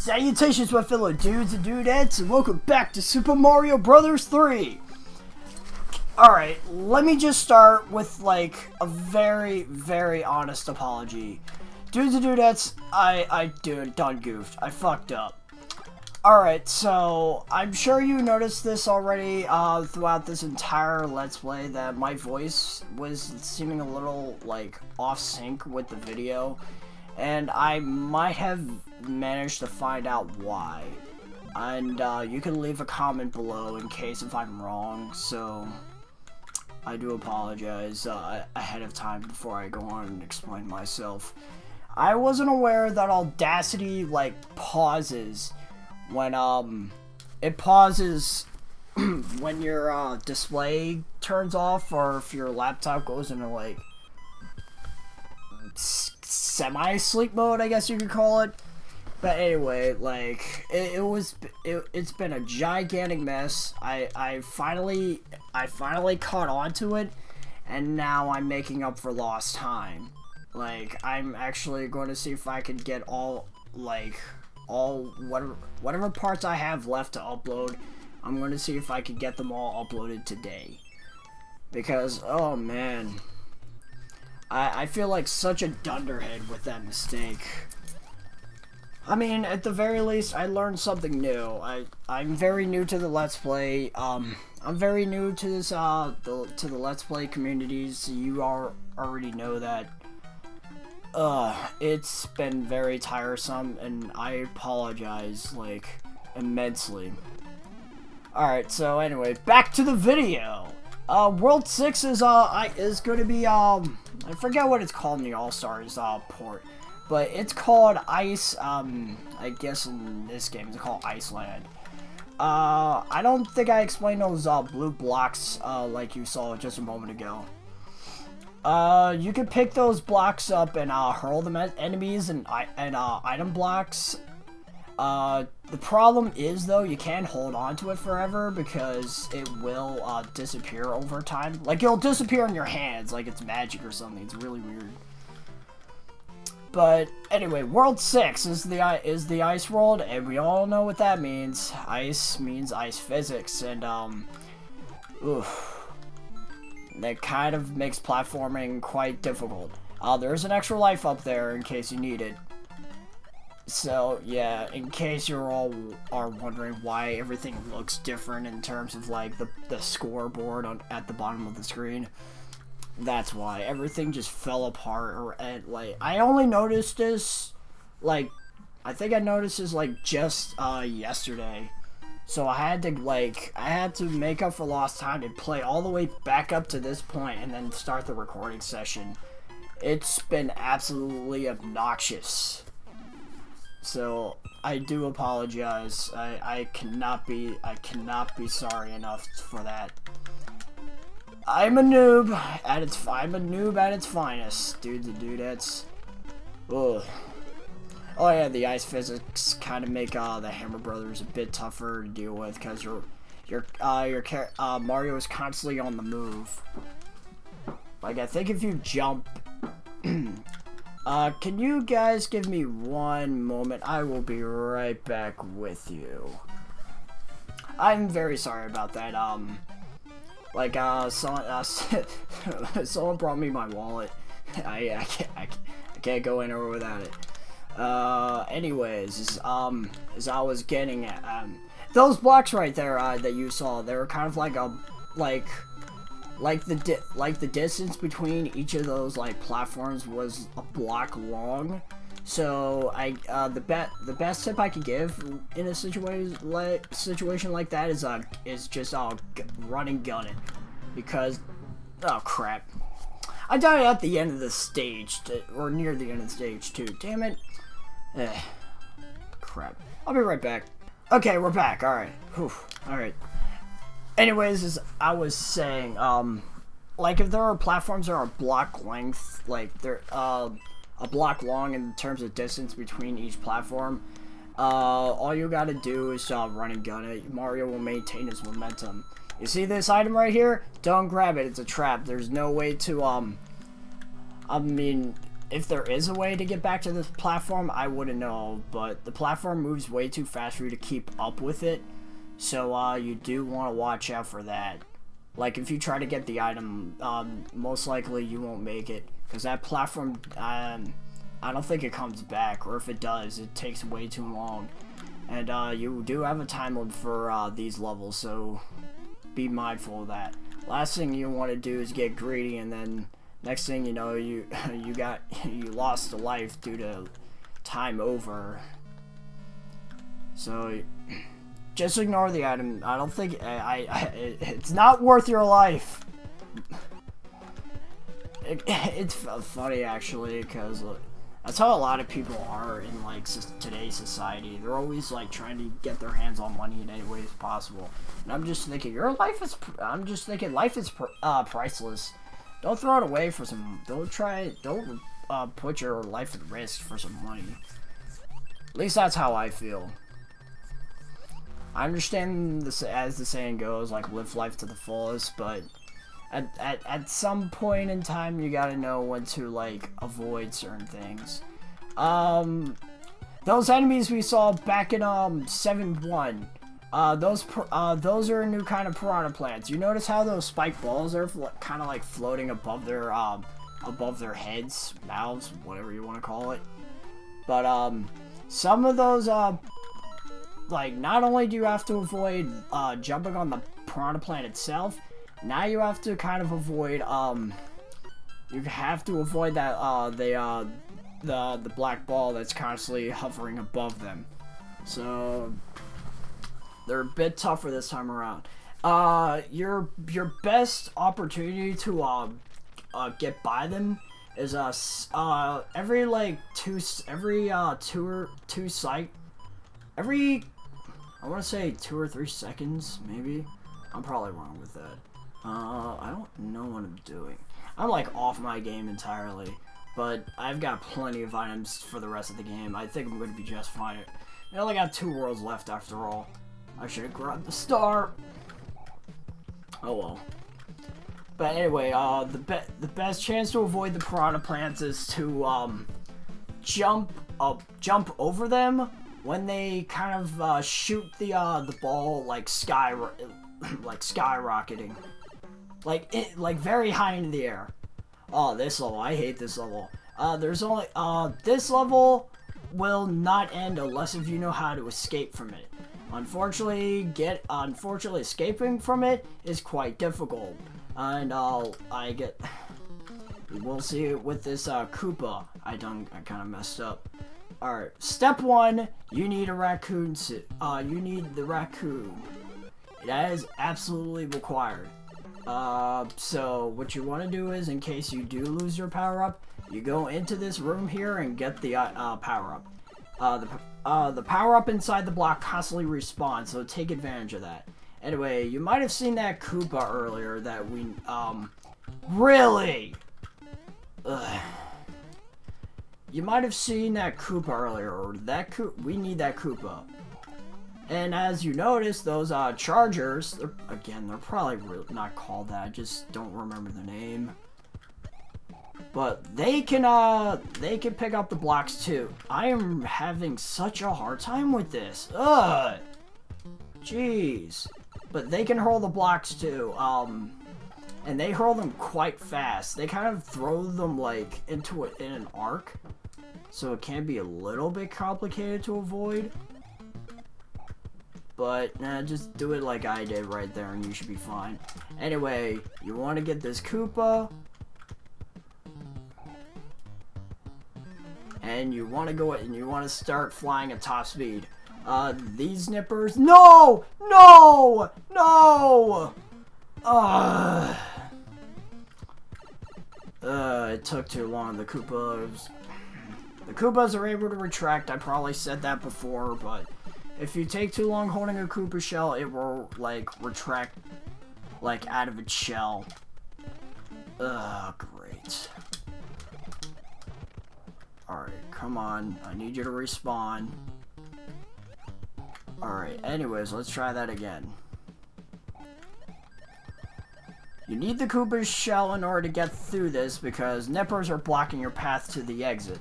Salutations, my fellow dudes and dudettes, and welcome back to Super Mario Bros. 3. Alright, let me just start with, like, a very, very honest apology. Dudes and dudettes, I done goofed. I fucked up. Alright, so, I'm sure you noticed this already, throughout this entire Let's Play, that my voice was seeming a little, like, off sync with the video. And I might have managed to find out why. And you can leave a comment below in case if I'm wrong, so I do apologize ahead of time before I go on and explain myself. I wasn't aware that Audacity, like, pauses when, it pauses when your display turns off, or if your laptop goes into, like, semi-sleep mode, I guess you could call it. But anyway, like, it's been a gigantic mess. I finally caught on to it, and now I'm making up for lost time. Like, I'm actually going to see if I can get whatever parts I have left to upload. I'm going to see if I can get them all uploaded today. Because, oh man, I feel like such a dunderhead with that mistake. I mean, at the very least, I learned something new. I'm very new to the Let's Play. I'm very new to this, to the Let's Play communities. So you already know that. It's been very tiresome, and I apologize, like, immensely. Alright, so anyway, back to the video. World 6 is going to be, I forget what it's called in the All-Stars, port. But it's called Ice, I guess in this game it's called Iceland. I don't think I explained those, blue blocks, like you saw just a moment ago. You can pick those blocks up and, hurl them at enemies and item blocks. The problem is, though, you can't hold on to it forever because it will, disappear over time. Like, it'll disappear in your hands like it's magic or something. It's really weird. But anyway, World 6 is the ice world, and we all know what that means. Ice means ice physics, and that kind of makes platforming quite difficult. There's an extra life up there in case you need it. So yeah, in case you all are wondering why everything looks different in terms of, like, the scoreboard at the bottom of the screen. That's why everything just fell apart. Like, I only noticed this, like, I think I noticed this, like, just yesterday. So I had to make up for lost time and play all the way back up to this point and then start the recording session. It's been absolutely obnoxious. So I do apologize. I cannot be sorry enough for that. I'm a noob at its finest, dudes and dudettes. Ugh. Oh yeah, the ice physics kind of make the Hammer Brothers a bit tougher to deal with because Mario is constantly on the move. Like, I think if you jump, can you guys give me one moment? I will be right back with you. I'm very sorry about that. Like, someone brought me my wallet. I can't go anywhere without it. Anyways, as I was getting at, those blocks right there, that you saw, they were kind of like the distance between each of those, like, platforms was a block long. So the best tip I could give in a situation like that is just run and gun it, because oh crap, I died at the end of the stage, or near the end of the stage too. Damn it. Crap. I'll be right back. Okay, we're back. All right. Whew. All right. Anyways, as I was saying, like, if there are platforms that are block length, like they're a block long in terms of distance between each platform, all you gotta do is run and gun it. Mario will maintain his momentum. You see this item right here? Don't grab it, it's a trap. There's no way to, I mean, if there is a way to get back to this platform, I wouldn't know, but the platform moves way too fast for you to keep up with it, so you do want to watch out for that. Like, if you try to get the item, most likely you won't make it, because that platform, I don't think it comes back, or if it does, it takes way too long. And you do have a time limit for these levels, so be mindful of that. Last thing you want to do is get greedy, and then next thing you know, you lost a life due to time over. So just ignore the item. I don't think it's not worth your life. It's funny actually, because that's how a lot of people are in like today's society. They're always like trying to get their hands on money in any way possible. And I'm just thinking, life is priceless. Don't throw it away for some. Don't put your life at risk for some money. At least that's how I feel. I understand this, as the saying goes, like, live life to the fullest, but at some point in time, you gotta know when to, like, avoid certain things. Those enemies we saw back in 7-1, those are a new kind of piranha plants. You notice how those spiked balls are kind of like floating above their heads, mouths, whatever you want to call it. But some of those like, not only do you have to avoid jumping on the piranha plant itself, now you have to kind of avoid that the black ball that's constantly hovering above them. So they're a bit tougher this time around. Your best opportunity to get by them is every like two I want to say 2 or 3 seconds, maybe. I'm probably wrong with that. I don't know what I'm doing. I'm like off my game entirely, but I've got plenty of items for the rest of the game. I think I'm going to be just fine. I only got 2 worlds left after all. I should have grabbed the star. Oh well. But anyway, the best chance to avoid the piranha plants is to jump over them when they kind of shoot the ball like skyrocketing, like very high into the air. Oh, this level, I hate this level. There's only this level will not end unless if you know how to escape from it. Unfortunately, escaping from it is quite difficult, and we'll see it with this Koopa. I kind of messed up. Alright, step 1, you need a raccoon suit. You need the raccoon. That is absolutely required. So what you want to do is, in case you do lose your power-up, you go into this room here and get the power-up. The power-up inside the block constantly respawns, so take advantage of that. Anyway, you might have seen that Koopa earlier that we, really? Ugh. You might have seen that Koopa earlier, or we need that Koopa. And as you notice, those chargers, they're probably not called that, I just don't remember the name. But they can pick up the blocks too. I am having such a hard time with this. Ugh. Jeez. But they can hurl the blocks too. And they hurl them quite fast. They kind of throw them like in an arc, so it can be a little bit complicated to avoid. But just do it like I did right there, and you should be fine. Anyway, you want to get this Koopa, and you want to go and you want to start flying at top speed. These nippers. No! No! No! It took too long. The Koopas are able to retract. I probably said that before, but if you take too long holding a Koopa shell, it will, like, retract, like, out of its shell. Great. Alright, come on. I need you to respawn. Alright, anyways, let's try that again. You need the Koopa's shell in order to get through this because nippers are blocking your path to the exit.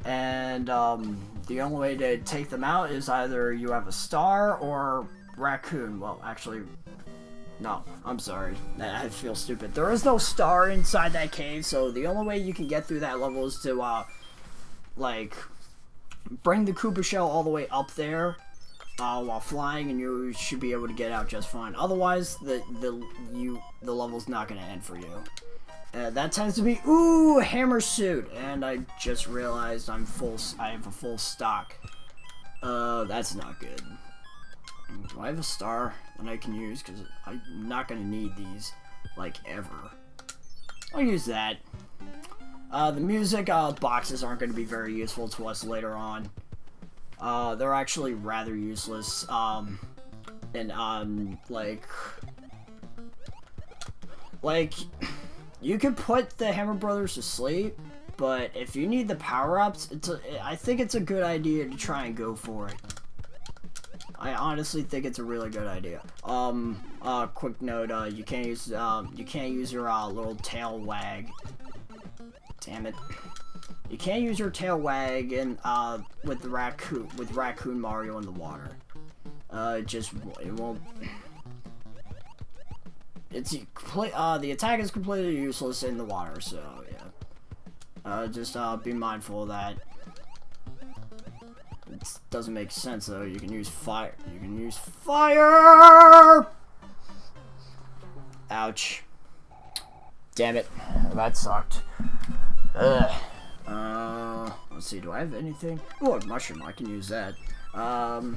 And the only way to take them out is either you have a star or raccoon. Well, actually, no, I'm sorry. I feel stupid. There is no star inside that cave, so the only way you can get through that level is to, like, bring the Koopa shell all the way up there while flying, and you should be able to get out just fine. Otherwise, the level's not going to end for you. That tends to be, ooh, hammer suit, and I just realized I have a full stock. That's not good. Do I have a star that I can use? Because I'm not going to need these, like, ever. I'll use that. The music boxes aren't going to be very useful to us later on. They're actually rather useless. Like, you could put the Hammer Brothers to sleep, but if you need the power-ups, I think it's a good idea to try and go for it. I honestly think it's a really good idea. Quick note, you can't use your little tail wag. Damn it. You can't use your tail wag with Raccoon Mario in the water. It won't. The attack is completely useless in the water, so yeah. Just be mindful of that. It doesn't make sense though. You can use fire. You can use fire. Ouch. Damn it. That sucked. Ugh. Let's see, do I have anything? Oh, a mushroom, I can use that. I'll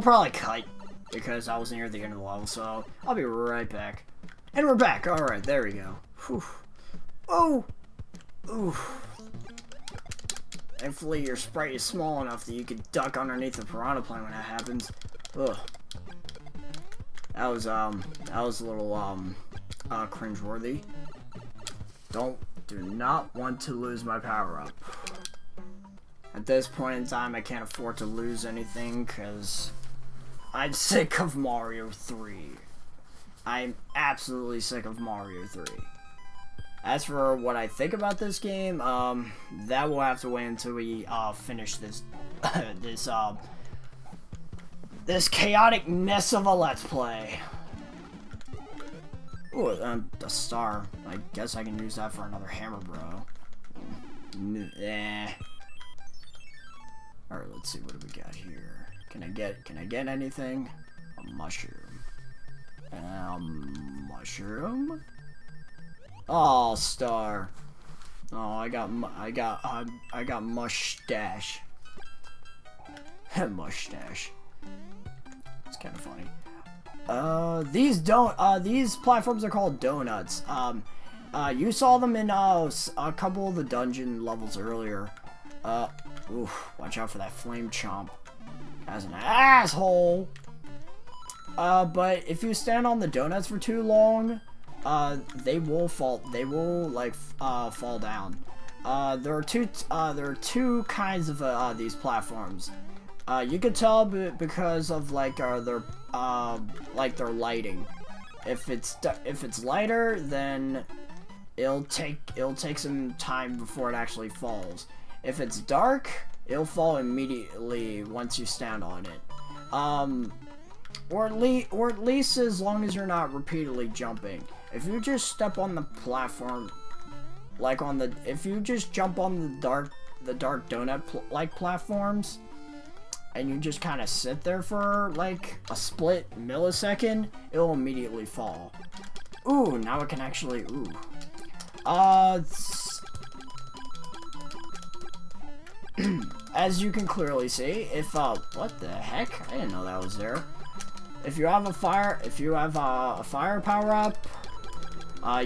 probably kite, because I was near the end of the level, so I'll be right back. And we're back, alright, there we go. Whew. Oh! Ooh. Thankfully, your sprite is small enough that you can duck underneath the piranha plant when that happens. Ugh. That was a little, cringeworthy. Do not want to lose my power-up. At this point in time, I can't afford to lose anything, because I'm sick of Mario 3. I'm absolutely sick of Mario 3. As for what I think about this game, that will have to wait until we, finish this, this chaotic mess of a Let's Play. Ooh, a star. I guess I can use that for another hammer, bro. Alright, let's see, what do we got here? Can I get anything? A mushroom. Mushroom? Oh, star. Oh, I got mustache. Mustache. It's kind of funny. These platforms are called donuts. You saw them in, a couple of the dungeon levels earlier. Oof, watch out for that flame chomp. As an asshole! But if you stand on the donuts for too long, they will fall down. There are two kinds of, these platforms. You can tell because of, their lighting. If it's lighter, then it'll take some time before it actually falls. If it's dark, it'll fall immediately once you stand on it. Or at least as long as you're not repeatedly jumping. If you just step on the platform, if you just jump on the dark donut platforms, and you just kind of sit there for like a split millisecond, it'll immediately fall. Ooh, now it can actually, ooh. As you can clearly see, if, what the heck? I didn't know that was there. If you have a fire power-up,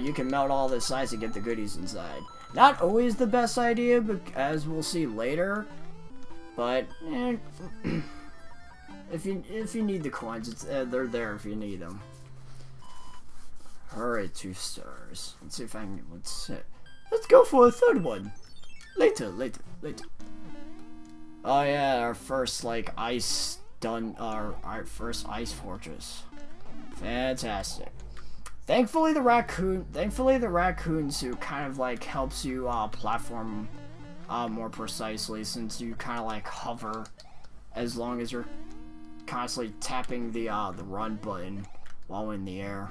you can melt all this ice and get the goodies inside. Not always the best idea, but as we'll see later. But if you need the coins, they're there if you need them. Alright, 2 stars. Let's see if I can. Let's go for a 3rd one. Later. Oh yeah, our first our first ice fortress. Fantastic. Thankfully the raccoon suit kind of like helps you platform more precisely, since you kind of like hover as long as you're constantly tapping the run button while in the air.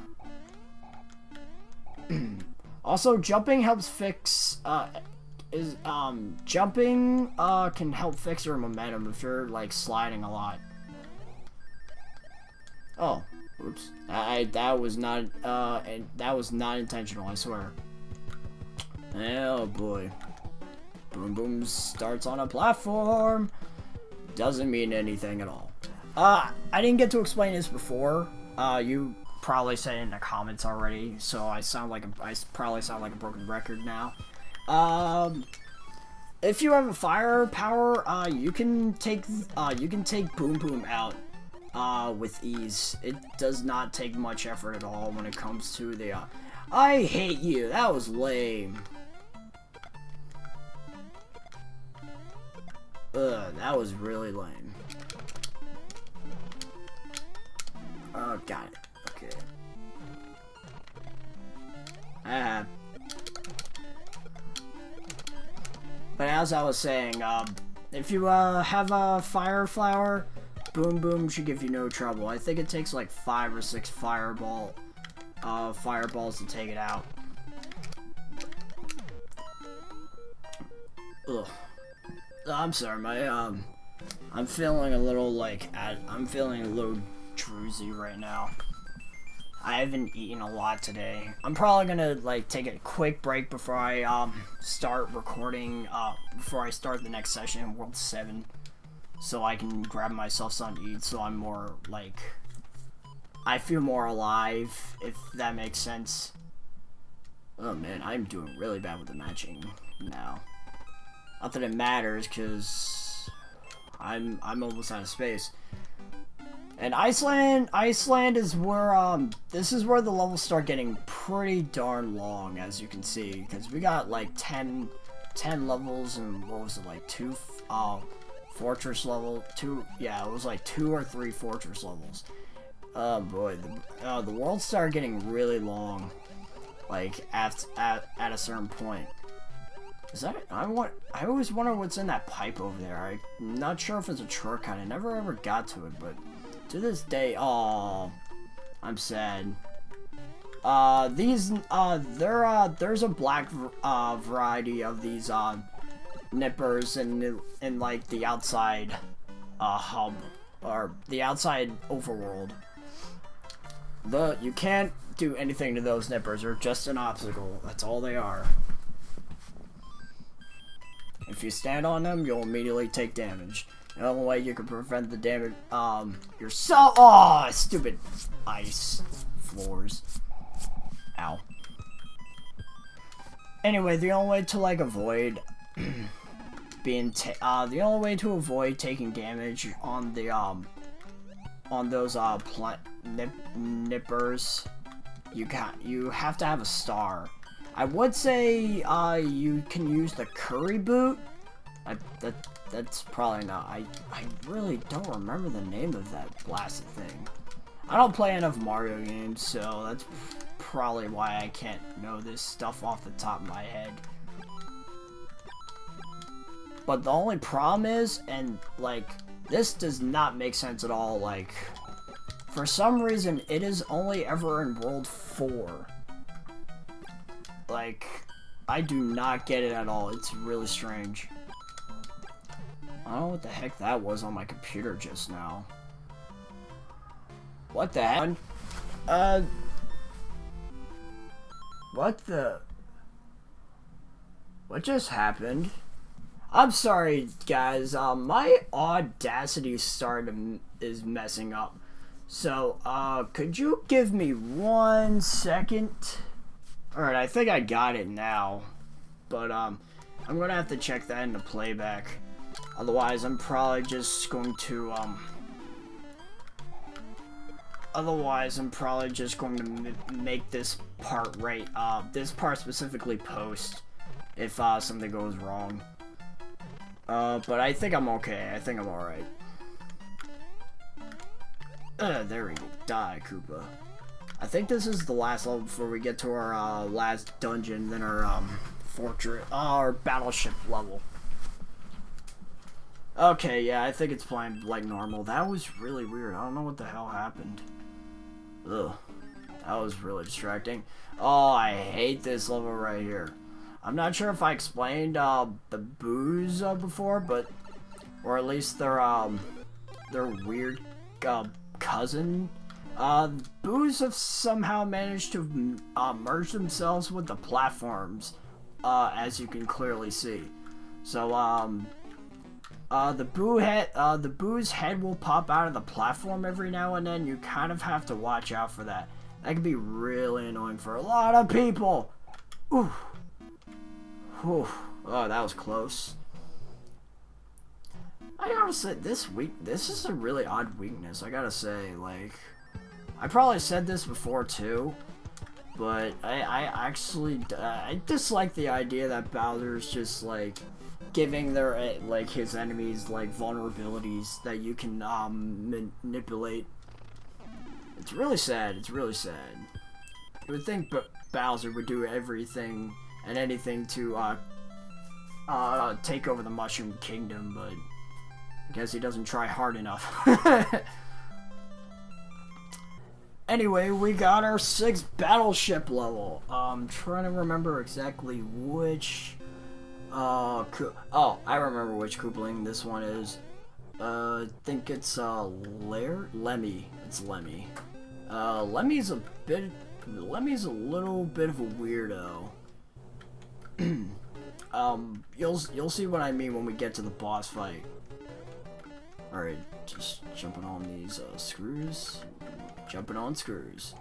Also, jumping helps fix jumping can help fix your momentum if you're like sliding a lot. Oh, oops. That was not intentional, I swear. Oh boy. Boom Boom starts on a platform. Doesn't mean anything at all. I didn't get to explain this before. You probably said it in the comments already, so I probably sound like a broken record now. If you have a fire power, you can take Boom Boom out with ease. It does not take much effort at all when it comes to the I hate you. That was lame. That was really lame. Oh, got it. Okay. But as I was saying, if you have a fire flower, Boom Boom should give you no trouble. I think it takes like 5 or 6 fireballs to take it out. Ugh. I'm sorry, I'm feeling a little drowsy right now. I haven't eaten a lot today. I'm probably gonna like take a quick break before I start recording before I start the next session in World 7, so I can grab myself something to eat, so I'm more like I feel more alive, if that makes sense. Oh man, I'm doing really bad with the matching now. Not that it matters, cause I'm almost out of space. And Iceland is where this is where the levels start getting pretty darn long, as you can see, because we got like 10 levels, and what was it, like 2 fortress level, 2, yeah, it was like 2 or 3 fortress levels. Oh boy, the worlds start getting really long, like at a certain point. Is that it? I always wonder what's in that pipe over there. I'm not sure if it's a shortcut. I never ever got to it, but to this day, oh, I'm sad. There's a black variety of these nippers in like the outside hub, or the outside overworld. You can't do anything to those nippers. They're just an obstacle. That's all they are. If you stand on them, you'll immediately take damage. The only way you can prevent the damage, yourself. Oh, stupid ice floors. Ow. Anyway, the only way to like avoid the only way to avoid taking damage on the on those nippers, you have to have a star. I would say you can use the curry boot. That's probably not. I really don't remember the name of that blasted thing. I don't play enough Mario games, so that's probably why I can't know this stuff off the top of my head. But the only problem is, and like, this does not make sense at all, like, for some reason it is only ever in World 4. Like, I do not get it at all. It's really strange. I don't know what the heck that was on my computer just now. What the heck? What just happened? I'm sorry, guys. My Audacity is messing up. So, could you give me 1 second? Alright, I think I got it now. But, I'm gonna have to check that in the playback. Otherwise, I'm probably just going to, make this part right, this part specifically post if, something goes wrong. But I think I'm okay. I think I'm alright. There we go. Die, Koopa. I think this is the last level before we get to our last dungeon, then our fortress, our battleship level. Okay, yeah, I think it's playing like normal. That was really weird. I don't know what the hell happened. Ugh. That was really distracting. Oh, I hate this level right here. I'm not sure if I explained the boos before, but or at least their weird cousin. Boos have somehow managed to merge themselves with the platforms, as you can clearly see. So the boo's head will pop out of the platform every now and then. You kind of have to watch out for that. That can be really annoying for a lot of people. Ooh. Whew. Oh, that was close. I gotta say, this is a really odd weakness. I gotta say, like, I probably said this before too, but I dislike the idea that Bowser's just like giving their like his enemies like vulnerabilities that you can manipulate. It's really sad. It's really sad. You would think Bowser would do everything and anything to take over the Mushroom Kingdom, but I guess he doesn't try hard enough. Anyway, we got our 6th battleship level. I'm trying to remember exactly which. Oh, I remember which Koopaling this one is. I think it's Lemmy. It's Lemmy. Lemmy's a little bit of a weirdo. You'll see what I mean when we get to the boss fight. Alright, just jumping on these screws. Jumping on screws.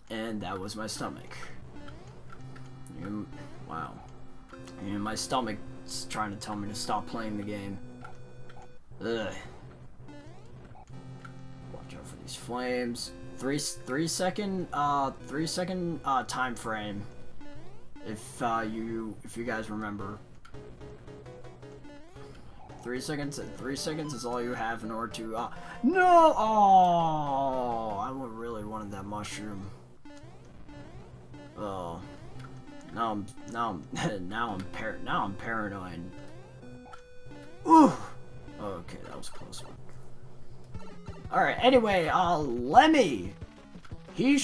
And that was my stomach. Wow. And my stomach's trying to tell me to stop playing the game. Ugh. Watch out for these flames. 3 second time frame. If you guys remember. 3 seconds. 3 seconds is all you have in order to. No! Oh, I really wanted that mushroom. Oh, now I'm paranoid. Ooh. Okay, that was a close one. All right. Anyway, Lemmy. He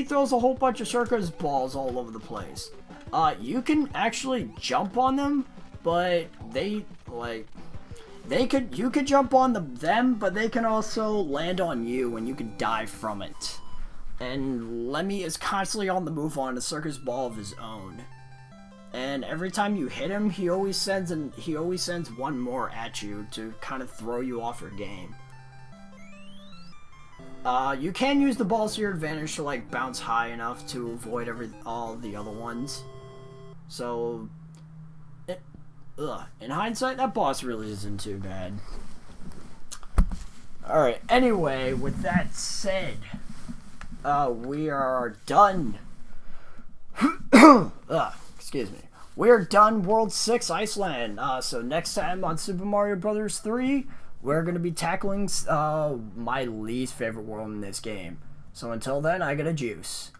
throws a whole bunch of circus balls all over the place. You can actually jump on them, but you could jump on them, but they can also land on you and you can die from it. And Lemmy is constantly on the move on a circus ball of his own. And every time you hit him, he always sends one more at you to kind of throw you off your game. You can use the balls to your advantage to like bounce high enough to avoid all the other ones. So in hindsight, that boss really isn't too bad. Alright, anyway, with that said, we are done. Excuse me. We are done World 6 Iceland. So next time on Super Mario Bros. 3, we're going to be tackling my least favorite world in this game. So until then, I got a juice.